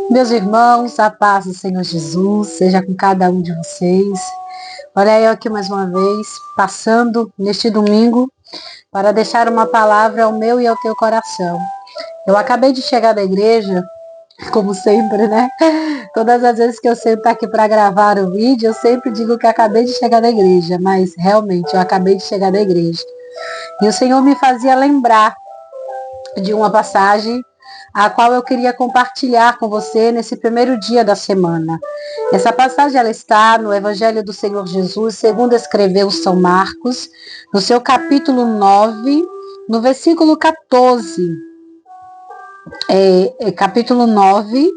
Meus irmãos, a paz do Senhor Jesus seja com cada um de vocês. Olha eu aqui mais uma vez, passando neste domingo para deixar uma palavra ao meu e ao teu coração. Eu acabei de chegar da igreja, como sempre, né? Todas as vezes que eu sento aqui para gravar o vídeo, eu sempre digo que acabei de chegar da igreja, mas realmente eu acabei de chegar da igreja. E o Senhor me fazia lembrar de uma passagem a qual eu queria compartilhar com você nesse primeiro dia da semana. Essa passagem ela está no Evangelho do Senhor Jesus, segundo escreveu São Marcos, no seu capítulo 9, no versículo 14. Capítulo 9,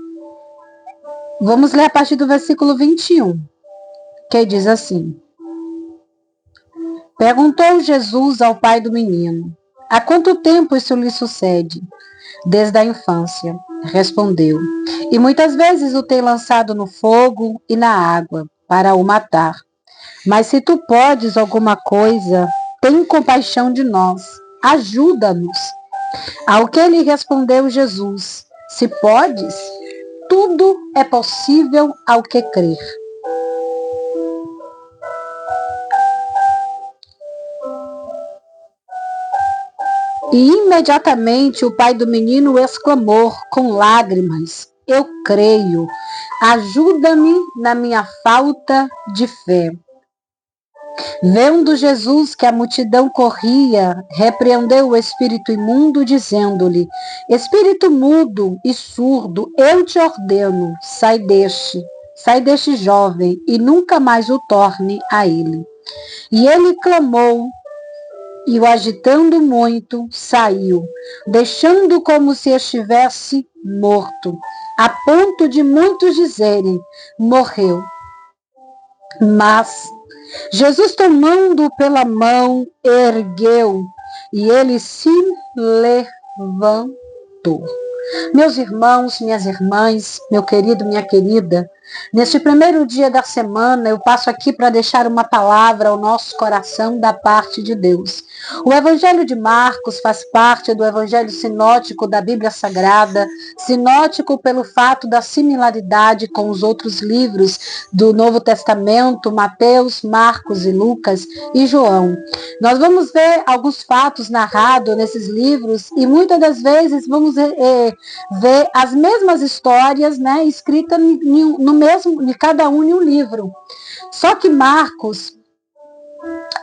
vamos ler a partir do versículo 21, que diz assim: Perguntou Jesus ao pai do menino: Há quanto tempo isso lhe sucede? Desde a infância, respondeu. E muitas vezes o tem lançado no fogo e na água, para o matar. Mas se tu podes alguma coisa, tem compaixão de nós, ajuda-nos. Ao que lhe respondeu Jesus: Se podes, tudo é possível ao que crer. E imediatamente o pai do menino exclamou com lágrimas: Eu creio, ajuda-me na minha falta de fé. Vendo Jesus que a multidão corria, repreendeu o espírito imundo, dizendo-lhe: Espírito mudo e surdo, eu te ordeno, sai deste jovem, e nunca mais o torne a ele. E ele clamou, e o agitando muito, saiu, deixando como se estivesse morto, a ponto de muitos dizerem: morreu. Mas Jesus, tomando-o pela mão, ergueu, e ele se levantou. Meus irmãos, minhas irmãs, meu querido, minha querida, neste primeiro dia da semana, eu passo aqui para deixar uma palavra ao nosso coração da parte de Deus. O Evangelho de Marcos faz parte do Evangelho sinótico da Bíblia Sagrada, sinótico pelo fato da similaridade com os outros livros do Novo Testamento, Mateus, Marcos e Lucas e João. Nós vamos ver alguns fatos narrados nesses livros e muitas das vezes vamos ver as mesmas histórias, né, escritas em cada um em um livro. Só que Marcos,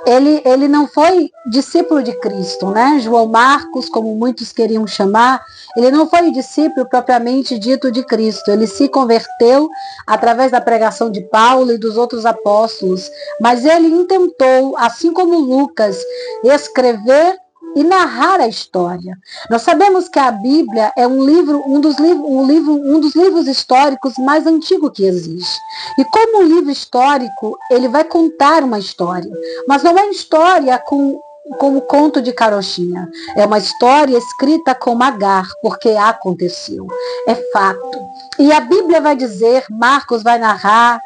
ele não foi discípulo de Cristo, né? João Marcos, como muitos queriam chamar, ele não foi discípulo propriamente dito de Cristo. Ele se converteu através da pregação de Paulo e dos outros apóstolos, mas ele intentou, assim como Lucas, escrever e narrar a história. Nós sabemos que a Bíblia é um dos livros históricos mais antigos que existe. E como um livro histórico, ele vai contar uma história. Mas não é história como conto de carochinha. É uma história escrita com agar, porque aconteceu. É fato. E a Bíblia vai dizer, Marcos vai narrar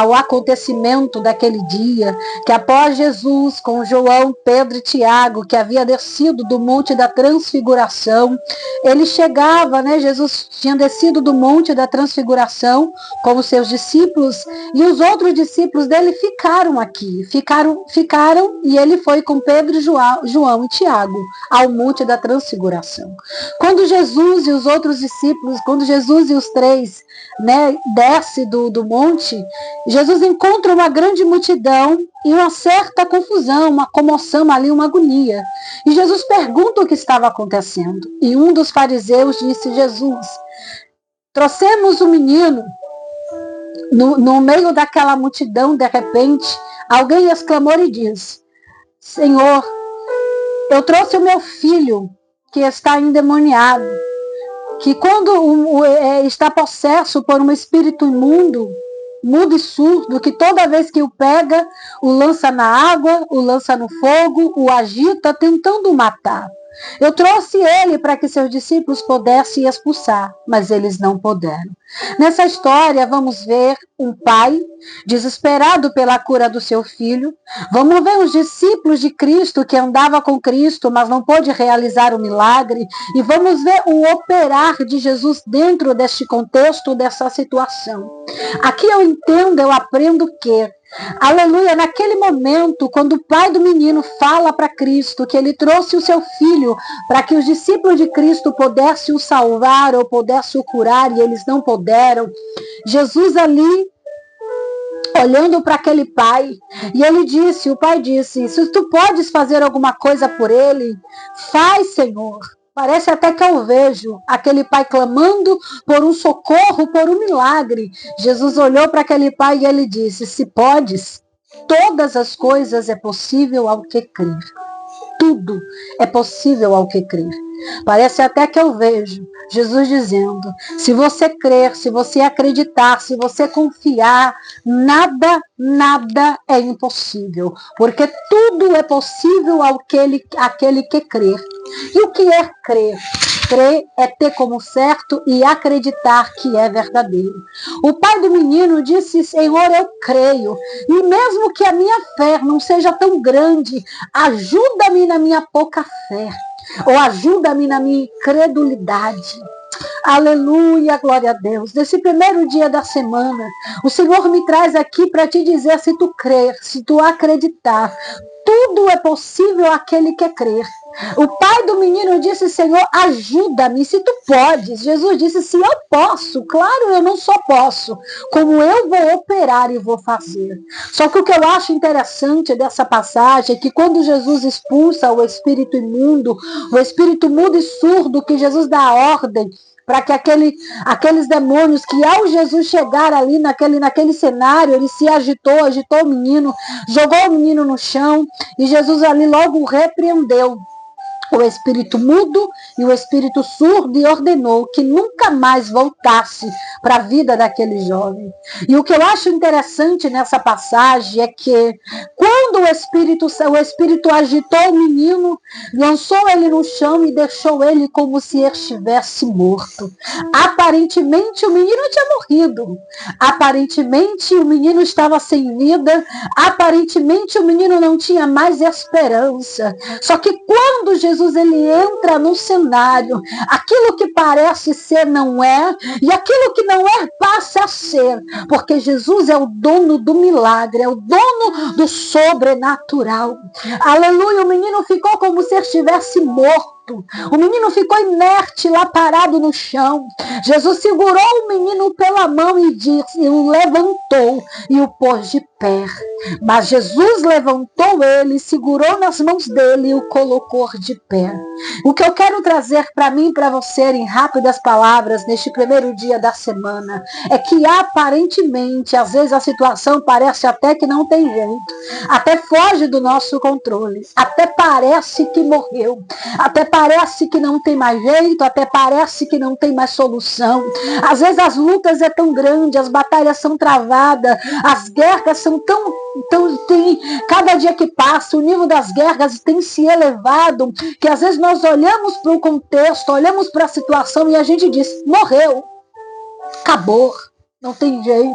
o acontecimento daquele dia, que após Jesus, com João, Pedro e Tiago, que havia descido do Monte da Transfiguração, ele chegava, né? Jesus tinha descido do Monte da Transfiguração com os seus discípulos, e os outros discípulos dele ficaram aqui, ficaram, e ele foi com Pedro, João e Tiago ao Monte da Transfiguração. Quando Jesus e os outros discípulos, quando Jesus e os três, né, desce do monte, Jesus encontra uma grande multidão e uma certa confusão, uma comoção ali, uma agonia. E Jesus pergunta o que estava acontecendo. E um dos fariseus disse: Jesus, trouxemos o menino no meio daquela multidão, de repente, alguém exclamou e disse: Senhor, eu trouxe o meu filho que está endemoniado, que quando está possesso por um espírito imundo, mudo e surdo, que toda vez que o pega, o lança na água, o lança no fogo, o agita, tentando matar. Eu trouxe ele para que seus discípulos pudessem expulsar, mas eles não puderam. Nessa história, vamos ver um pai desesperado pela cura do seu filho. Vamos ver os discípulos de Cristo que andava com Cristo, mas não pôde realizar o milagre. E vamos ver o operar de Jesus dentro deste contexto, dessa situação. Aqui eu entendo, eu aprendo que, aleluia, naquele momento, quando o pai do menino fala para Cristo que ele trouxe o seu filho para que os discípulos de Cristo pudessem o salvar ou pudessem o curar, e eles não puderam, Jesus ali, olhando para aquele pai, e ele disse, o pai disse, se tu podes fazer alguma coisa por ele, faz, Senhor. Parece até que eu vejo aquele pai clamando por um socorro, por um milagre. Jesus olhou para aquele pai e ele disse, se podes, todas as coisas é possível ao que crer. Tudo é possível ao que crer. Parece até que eu vejo Jesus dizendo, se você crer, se você acreditar, se você confiar, nada é impossível, porque tudo é possível àquele que crer. E o que é crer? Crer é ter como certo e acreditar que é verdadeiro. O pai do menino disse, Senhor, eu creio, e mesmo que a minha fé não seja tão grande, ajuda-me na minha pouca fé, ou ajuda-me na minha incredulidade. Aleluia, glória a Deus. Nesse primeiro dia da semana, o Senhor me traz aqui para te dizer, se tu crer, se tu acreditar, tudo é possível àquele que crer. O pai do menino disse, Senhor, ajuda-me, se tu podes. Jesus disse, se eu posso, claro, eu não só posso, como eu vou operar e vou fazer. Só que o que eu acho interessante dessa passagem é que quando Jesus expulsa o espírito imundo, o espírito mudo e surdo, que Jesus dá a ordem, para que aqueles demônios que ao Jesus chegar ali naquele cenário, ele se agitou o menino, jogou o menino no chão, e Jesus ali logo repreendeu o espírito mudo e o espírito surdo e ordenou que nunca mais voltasse para a vida daquele jovem. E o que eu acho interessante nessa passagem é que quando o espírito agitou o menino, lançou ele no chão e deixou ele como se estivesse morto. Aparentemente o menino tinha morrido. Aparentemente o menino estava sem vida. Aparentemente o menino não tinha mais esperança. Só que quando Jesus ele entra no cenário, aquilo que parece ser não é, e aquilo que não é passa a ser, porque Jesus é o dono do milagre, é o dono do sobrenatural. Aleluia, o menino ficou como se estivesse morto. O menino ficou inerte lá parado no chão. Jesus segurou o menino pela mão e o levantou e o pôs de pé. Mas Jesus levantou ele, segurou nas mãos dele e o colocou de pé. O que eu quero trazer para mim e para você em rápidas palavras neste primeiro dia da semana é que aparentemente, às vezes a situação parece até que não tem jeito, até foge do nosso controle, até parece que morreu, até parece que não tem mais jeito, até parece que não tem mais solução. Às vezes as lutas é tão grandes, as batalhas são travadas, as guerras são tão cada dia que passa, o nível das guerras tem se elevado, que às vezes nós olhamos para o contexto, olhamos para a situação e a gente diz, morreu, acabou, não tem jeito,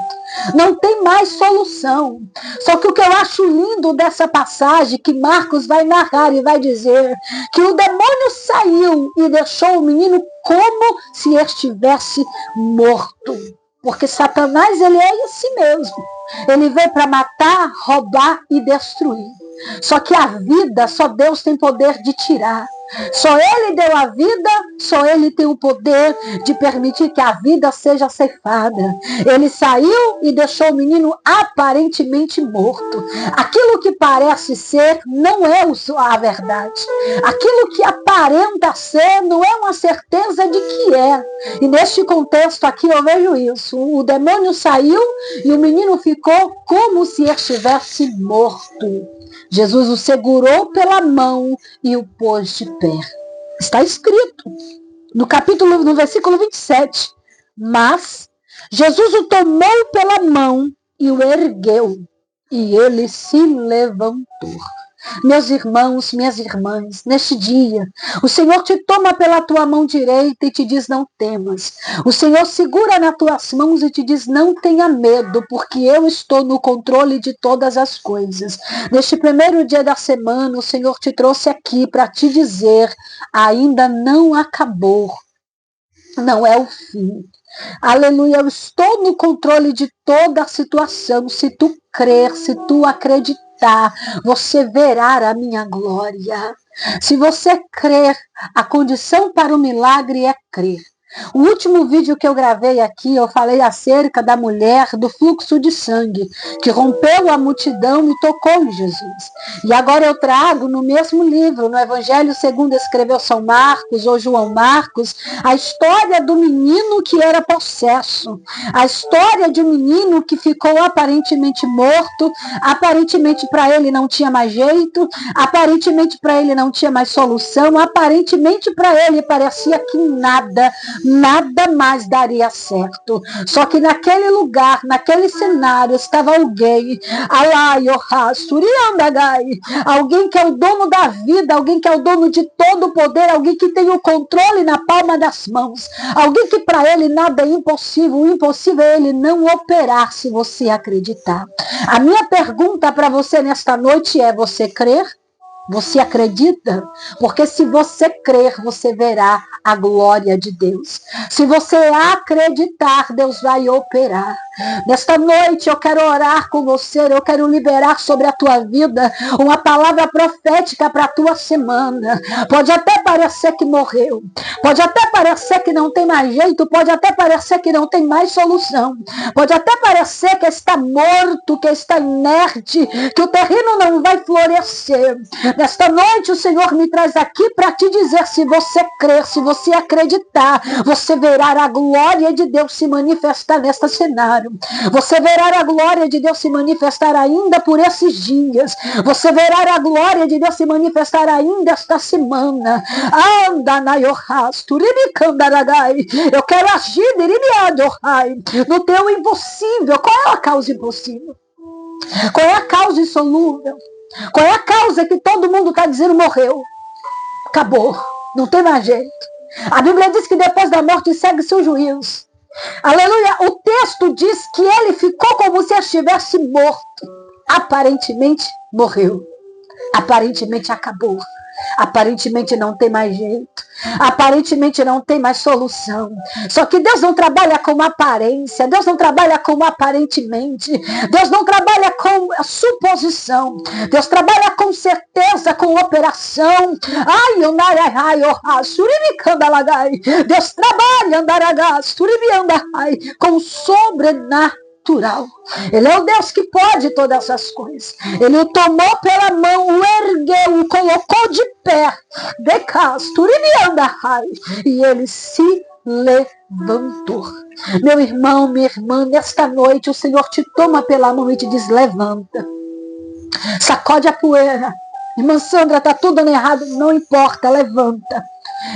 não tem mais solução. Só que o que eu acho lindo dessa passagem, que Marcos vai narrar e vai dizer, que o demônio saiu e deixou o menino como se estivesse morto. Porque Satanás, ele é assim mesmo. Ele veio para matar, roubar e destruir. Só que a vida, só Deus tem poder de tirar. Só Ele deu a vida, só Ele tem o poder de permitir que a vida seja ceifada. Ele saiu e deixou o menino aparentemente morto. Aquilo que parece ser não é a verdade. Aquilo que aparenta ser não é uma certeza de que é. E neste contexto aqui eu vejo isso. O demônio saiu e o menino ficou como se estivesse morto. Jesus o segurou pela mão e o pôs de pé. Está escrito no versículo 27. Mas Jesus o tomou pela mão e o ergueu, e ele se levantou. Meus irmãos, minhas irmãs, neste dia, o Senhor te toma pela tua mão direita e te diz: não temas. O Senhor segura nas tuas mãos e te diz: não tenha medo, porque eu estou no controle de todas as coisas. Neste primeiro dia da semana, o Senhor te trouxe aqui para te dizer: ainda não acabou. Não é o fim. Aleluia, eu estou no controle de toda a situação. Se tu crer, se tu acreditar, você verá a minha glória. Se você crer, a condição para o milagre é crer. O último vídeo que eu gravei aqui, eu falei acerca da mulher do fluxo de sangue, que rompeu a multidão e tocou em Jesus. E agora eu trago no mesmo livro, no Evangelho segundo escreveu São Marcos ou João Marcos, a história do menino que era possesso. A história de um menino que ficou aparentemente morto, aparentemente para ele não tinha mais jeito, aparentemente para ele não tinha mais solução, aparentemente para ele parecia que nada mais daria certo. Só que naquele lugar, naquele cenário, estava alguém, alguém que é o dono da vida, alguém que é o dono de todo o poder, alguém que tem o controle na palma das mãos, alguém que para ele nada é impossível. O impossível é ele não operar se você acreditar. A minha pergunta para você nesta noite é: você crer? Você acredita? Porque se você crer, você verá a glória de Deus. Se você acreditar, Deus vai operar. Nesta noite eu quero orar com você, eu quero liberar sobre a tua vida uma palavra profética para a tua semana. Pode até parecer que morreu, pode até parecer que não tem mais jeito, pode até parecer que não tem mais solução, pode até parecer que está morto, que está inerte, que o terreno não vai florescer. Nesta noite o Senhor me traz aqui para te dizer: se você crer, se você acreditar, você verá a glória de Deus se manifestar neste cenário. Você verá a glória de Deus se manifestar ainda por esses dias. Você verá a glória de Deus se manifestar ainda esta semana. Anda na Yohastu, eu quero agir no teu impossível. Qual é a causa impossível? Qual é a causa insolúvel? Qual é a causa que todo mundo está dizendo morreu? Acabou, não tem mais jeito. A Bíblia diz que depois da morte segue-se o juízo. Aleluia, o texto diz que ele ficou como se estivesse morto. Aparentemente morreu. Aparentemente acabou. Aparentemente não tem mais jeito. Aparentemente não tem mais solução. Só que Deus não trabalha com aparência. Deus não trabalha com aparentemente. Deus não trabalha com suposição. Deus trabalha com certeza, com operação. Deus trabalha com sobrenatural. Ele é o Deus que pode todas essas coisas. Ele o tomou pela mão, o ergueu, o colocou de pé. E ele se levantou. Meu irmão, minha irmã, nesta noite o Senhor te toma pela mão e te diz: levanta. Sacode a poeira. Irmã Sandra, está tudo dando errado. Não importa, levanta.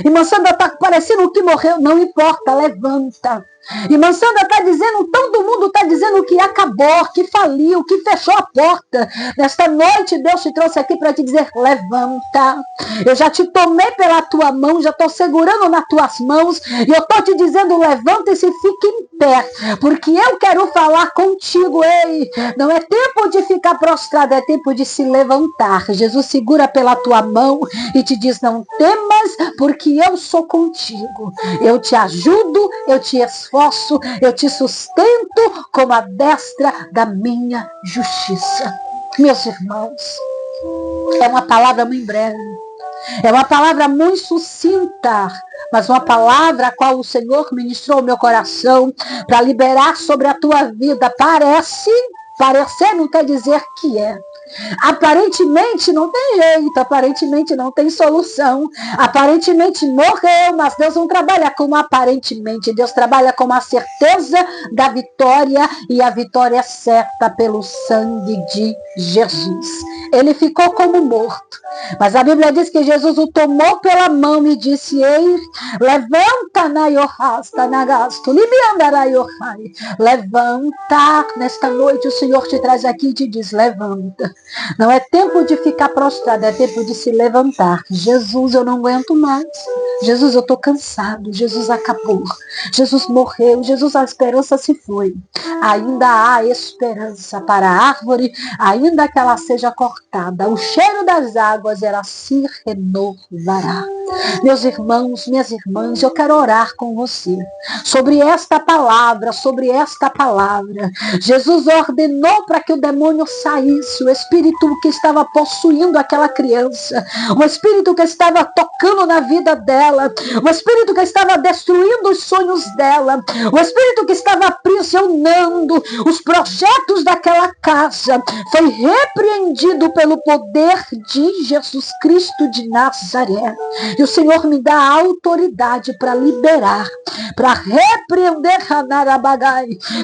Irmã Sandra está parecendo que morreu. Não importa, levanta. Irmã Sandra está dizendo, todo mundo está dizendo que acabou, que faliu, que fechou a porta. Nesta noite Deus te trouxe aqui para te dizer: levanta. Eu já te tomei pela tua mão, já estou segurando nas tuas mãos e eu estou te dizendo: levanta e se fique em pé, porque eu quero falar contigo. Ei, não é tempo de ficar prostrado, é tempo de se levantar. Jesus segura pela tua mão e te diz: não temas, porque eu sou contigo. Eu te ajudo, eu te esforço, eu te sustento com a destra da minha justiça. Meus irmãos, é uma palavra muito breve, é uma palavra muito sucinta, mas uma palavra a qual o Senhor ministrou ao meu coração para liberar sobre a tua vida. Parecer não quer dizer que é. Aparentemente não tem jeito, aparentemente não tem solução, aparentemente morreu, mas Deus não trabalha como aparentemente, Deus trabalha com a certeza da vitória, e a vitória é certa pelo sangue de Jesus. Ele ficou como morto, mas a Bíblia diz que Jesus o tomou pela mão e disse: ei, levanta na Yohasta, na gasto, levanta. Nesta noite o Senhor Senhor te traz aqui e te diz, levanta. Não é tempo de ficar prostrado, é tempo de se levantar. Jesus, eu não aguento mais. Jesus, eu estou cansado. Jesus acabou. Jesus morreu. Jesus, a esperança se foi. Ainda há esperança para a árvore, ainda que ela seja cortada. O cheiro das águas, ela se renovará. Meus irmãos, minhas irmãs, eu quero orar com você sobre esta palavra, Jesus ordenou para que o demônio saísse, o espírito que estava possuindo aquela criança, o espírito que estava tocando na vida dela, o espírito que estava destruindo os sonhos dela, o espírito que estava aprisionando os projetos daquela casa, foi repreendido pelo poder de Jesus Cristo de Nazaré. E o Senhor me dá autoridade para liberar, para repreender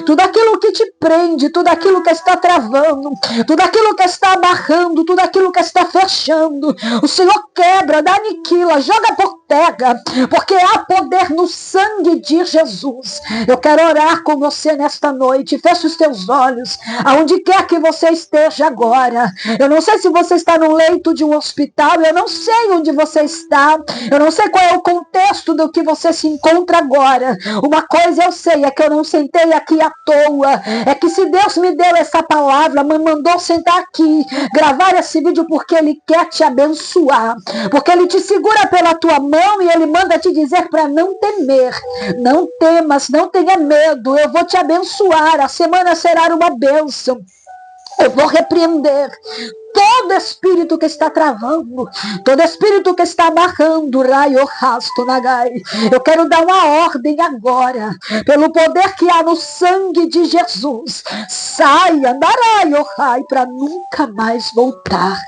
tudo aquilo que te prende, tudo aquilo que está travando, tudo aquilo que está amarrando, tudo aquilo que está fechando. O Senhor quebra, aniquila, joga por terra, porque há poder no sangue de Jesus. Eu quero orar com você nesta noite. Feche os teus olhos, aonde quer que você esteja agora. Eu não sei se você está no leito de um hospital, eu não sei onde você está, eu não sei qual é o contexto do que você se encontra agora. Uma coisa eu sei, é que eu não sentei aqui à toa, é que se Deus me deu essa palavra, me mandou sentar aqui, gravar esse vídeo porque Ele quer te abençoar, porque Ele te segura pela tua mão e Ele manda te dizer para não temer, não temas, não tenha medo, eu vou te abençoar, a semana será uma bênção. Eu vou repreender todo espírito que está travando, todo espírito que está amarrando, raio, rasto, nagai. Eu quero dar uma ordem agora, pelo poder que há no sangue de Jesus. Saia, naraio, rai, para nunca mais voltar.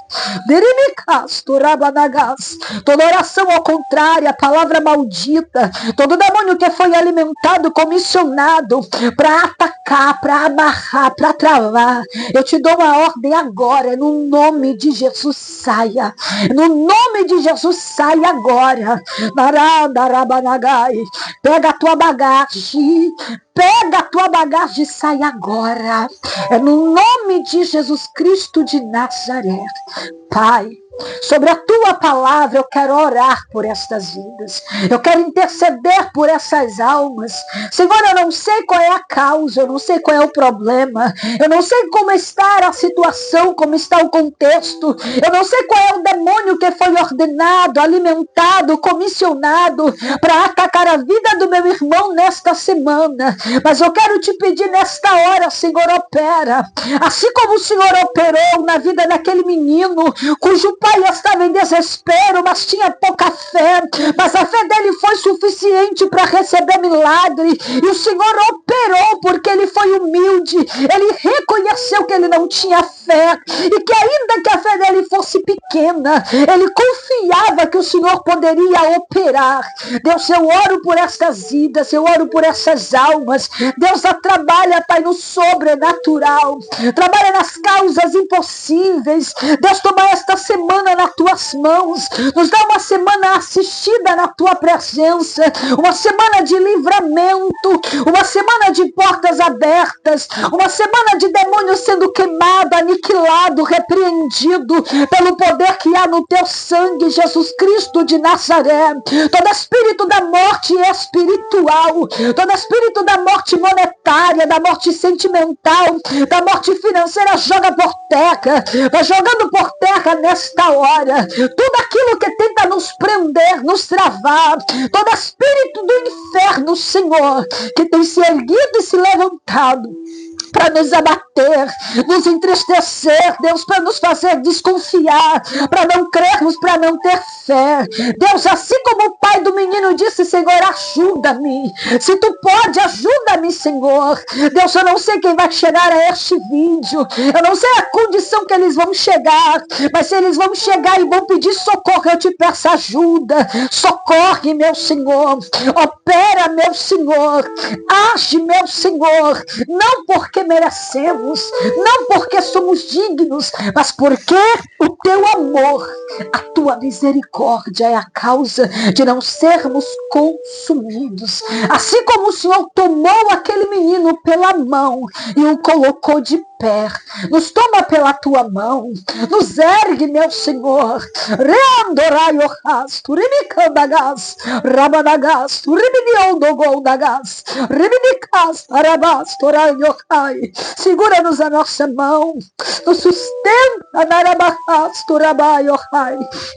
Derimicasto, rabanagas. Toda oração ao contrário, a palavra maldita, todo demônio que foi alimentado, comissionado para atacar, para amarrar, para travar. Eu te dou uma ordem agora, no nome de Jesus, saia. No nome de Jesus, saia agora. Pega a tua bagagem. Pega a tua bagagem e sai agora. É no nome de Jesus Cristo de Nazaré. Pai, sobre a tua palavra eu quero orar por estas vidas. Eu quero interceder por essas almas. Senhor, eu não sei qual é a causa, eu não sei qual é o problema. Eu não sei como está a situação, como está o contexto. Eu não sei qual é o demônio que foi ordenado, alimentado, comissionado para atacar a vida do meu irmão nesta semana. Mas eu quero te pedir nesta hora, Senhor, opera. Assim como o Senhor operou na vida daquele menino, cujo pai estava em desespero, mas tinha pouca fé, mas a fé dele foi suficiente para receber milagre, e o Senhor operou porque ele foi humilde, ele reconheceu que ele não tinha fé, e que ainda que a fé dele fosse pequena, ele confiava que o Senhor poderia operar. Deus, eu oro por estas vidas, eu oro por essas almas. Deus, trabalha, Pai, no sobrenatural, trabalha nas causas impossíveis. Deus, toma esta semana nas tuas mãos, nos dá uma semana assistida na tua presença, uma semana de livramento, uma semana de portas abertas, uma semana de demônio sendo queimado, aniquilado, repreendido pelo poder que há no teu sangue, Jesus Cristo de Nazaré. Todo espírito da morte espiritual, todo espírito da morte monetária, da morte sentimental, da morte financeira, joga por terra, vai jogando por terra nesta hora. Tudo aquilo que tenta nos prender, nos travar, todo espírito do inferno, Senhor, que tem se erguido e se levantado para nos abater, nos entristecer, Deus, para nos fazer desconfiar, para não crermos, para não ter fé. Deus, assim como o pai do menino disse, Senhor, ajuda-me. Se tu pode, ajuda-me, Senhor. Deus, eu não sei quem vai chegar a este vídeo, eu não sei a condição que eles vão chegar, mas se eles vão chegar e vão pedir socorro, eu te peço ajuda. Socorre, meu Senhor. Opera, meu Senhor. Age, meu Senhor. Não porque merecemos, dignos, não porque somos dignos, mas porque o teu amor, a tua misericórdia é a causa de não sermos consumidos. Assim como o Senhor tomou aquele menino pela mão e o colocou de pé, nos toma pela tua mão, nos ergue, meu Senhor. Segura-nos a nossa mão, nos sustenta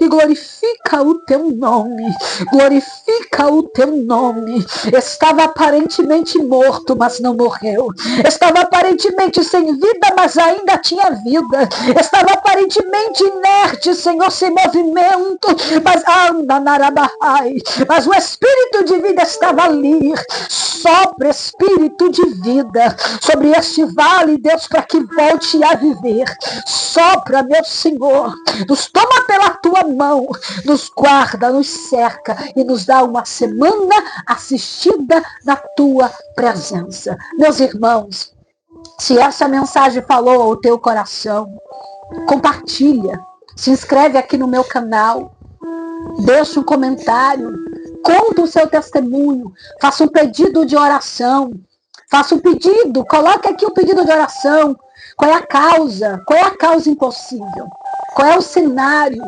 e glorifica o teu nome, glorifica o teu nome. Estava aparentemente morto, mas não morreu. Estava aparentemente sem vida, mas ainda tinha vida. Estava aparentemente inerte, Senhor, sem movimento, mas o Espírito de vida estava ali. Sopra, Espírito de vida, sobre este vale, Deus, para que volte a viver. Sopra, meu Senhor, nos toma pela tua mão, nos guarda, nos cerca e nos dá uma semana assistida na tua presença. Meus irmãos, se essa mensagem falou ao teu coração, compartilha, se inscreve aqui no meu canal, deixa um comentário, conta o seu testemunho, faça um pedido de oração, faça um pedido, coloque aqui um pedido de oração. Qual é a causa? Qual é a causa impossível? Qual é o cenário?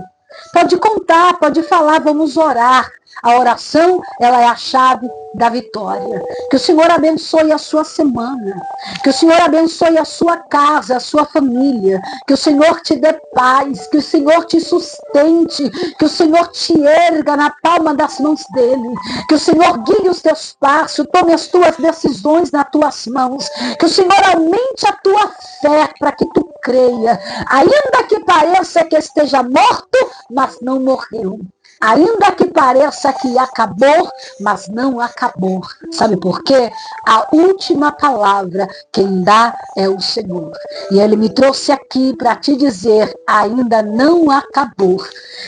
Pode contar, pode falar, vamos orar. A oração, ela é a chave da vitória. Que o Senhor abençoe a sua semana. Que o Senhor abençoe a sua casa, a sua família. Que o Senhor te dê paz. Que o Senhor te sustente. Que o Senhor te erga na palma das mãos dele. Que o Senhor guie os teus passos. Tome as tuas decisões nas tuas mãos. Que o Senhor aumente a tua fé para que tu creia. Ainda que pareça que esteja morto, mas não morreu. Ainda que pareça que acabou, mas não acabou. Sabe por quê? A última palavra quem dá é o Senhor. E Ele me trouxe aqui para te dizer, ainda não acabou.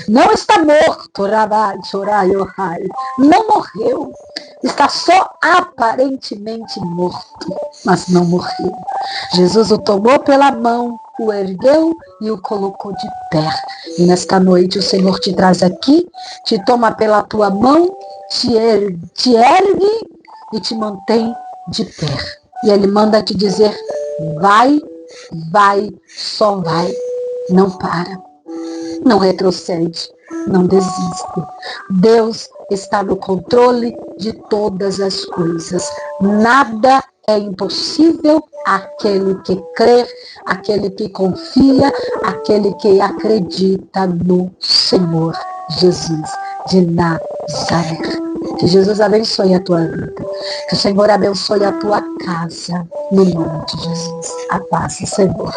Não está morto, não morreu. Está só aparentemente morto, mas não morreu. Jesus o tomou pela mão, o ergueu e o colocou de pé. E nesta noite o Senhor te traz aqui, te toma pela tua mão, te ergue e te mantém de pé. E Ele manda te dizer, vai, vai, só vai. Não para, não retrocede, não desiste. Deus está no controle de todas as coisas. Nada é impossível àquele que crê, àquele que confia, àquele que acredita no Senhor Jesus de Nazaré. Que Jesus abençoe a tua vida. Que o Senhor abençoe a tua casa. No nome de Jesus. A paz do Senhor.